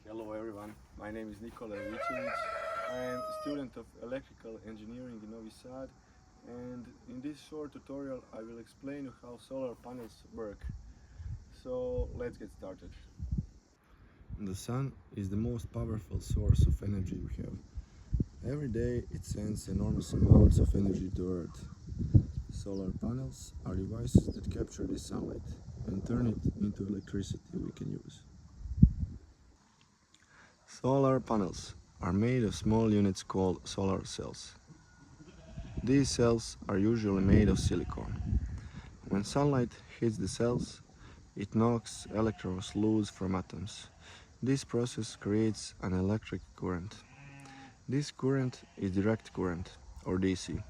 Hello everyone, my name is Nikola Jovicevic. I am a student of electrical engineering in Novi Sad, and in this short tutorial I will explain you how solar panels work. So let's get started. The sun is the most powerful source of energy we have. Every day it sends enormous amounts of energy to Earth. Solar panels are devices that capture the sunlight and turn it into electricity we can use. Solar panels are made of small units called solar cells. These cells are usually made of silicon. When sunlight hits the cells, it knocks electrons loose from atoms. This process creates an electric current. This current is direct current, or DC.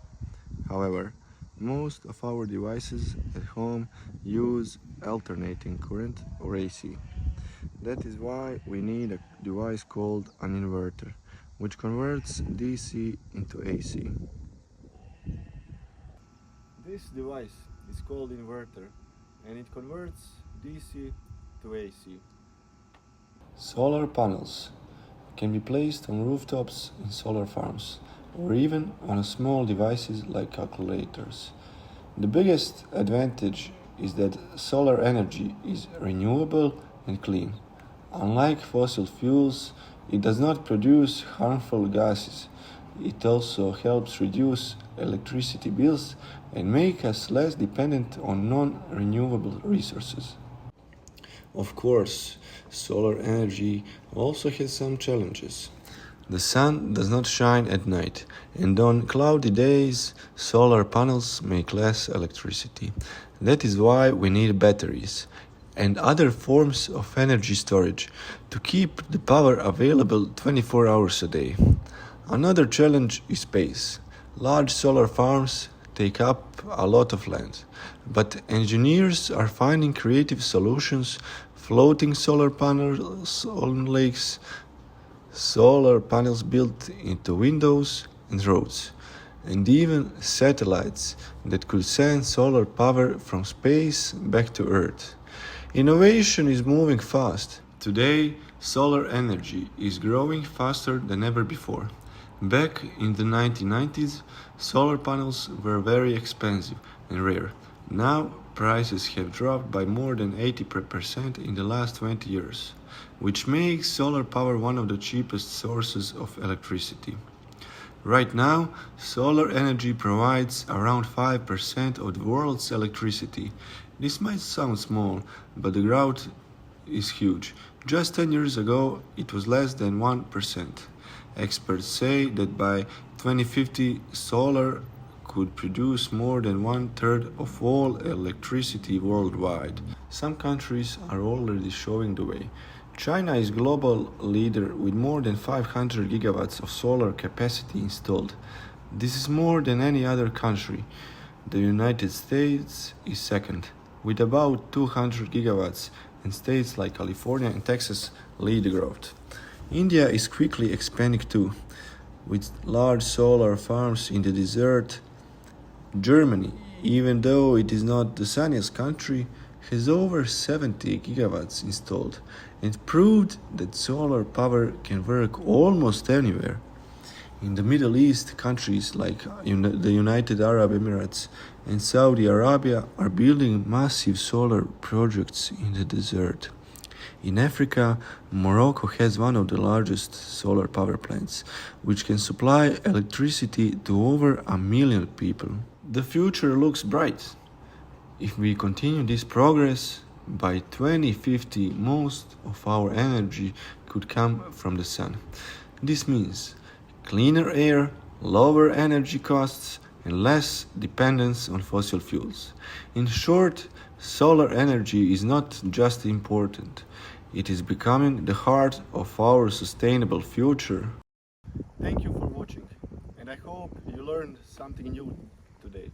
However, most of our devices at home use alternating current, or AC. That is why we need a device called an inverter, which converts DC into AC. This device is called inverter, and it converts DC to AC. Solar panels can be placed on rooftops in solar farms, or even on small devices like calculators. The biggest advantage is that solar energy is renewable and clean. Unlike fossil fuels, it does not produce harmful gases. It also helps reduce electricity bills and make us less dependent on non-renewable resources. Of course, solar energy also has some challenges. The sun does not shine at night, and on cloudy days, solar panels make less electricity. That is why we need batteries and other forms of energy storage to keep the power available 24 hours a day. Another challenge is space. Large solar farms take up a lot of land, but engineers are finding creative solutions: floating solar panels on lakes, solar panels built into windows and roads, and even satellites that could send solar power from space back to Earth. Innovation is moving fast. Today, solar energy is growing faster than ever before. Back in the 1990s, solar panels were very expensive and rare. Now, prices have dropped by more than 80% in the last 20 years, which makes solar power one of the cheapest sources of electricity. Right now, solar energy provides around 5% of the world's electricity. This might sound small, but the growth is huge. Just 10 years ago, it was less than 1%. Experts say that by 2050, solar could produce more than 1/3 of all electricity worldwide. Some countries are already showing the way. China is global leader with more than 500 gigawatts of solar capacity installed. This is more than any other country. The United States is second, with about 200 gigawatts, and states like California and Texas lead the growth. India is quickly expanding too, with large solar farms in the desert. Germany, even though it is not the sunniest country, has over 70 gigawatts installed and proved that solar power can work almost anywhere. In the Middle East, countries like the United Arab Emirates and Saudi Arabia are building massive solar projects in the desert. In Africa, Morocco has one of the largest solar power plants, which can supply electricity to over 1 million people. The future looks bright. If we continue this progress, by 2050 most of our energy could come from the sun. This means cleaner air, lower energy costs, and less dependence on fossil fuels. In short, solar energy is not just important, it is becoming the heart of our sustainable future. Thank you for watching, and I hope you learned something new today.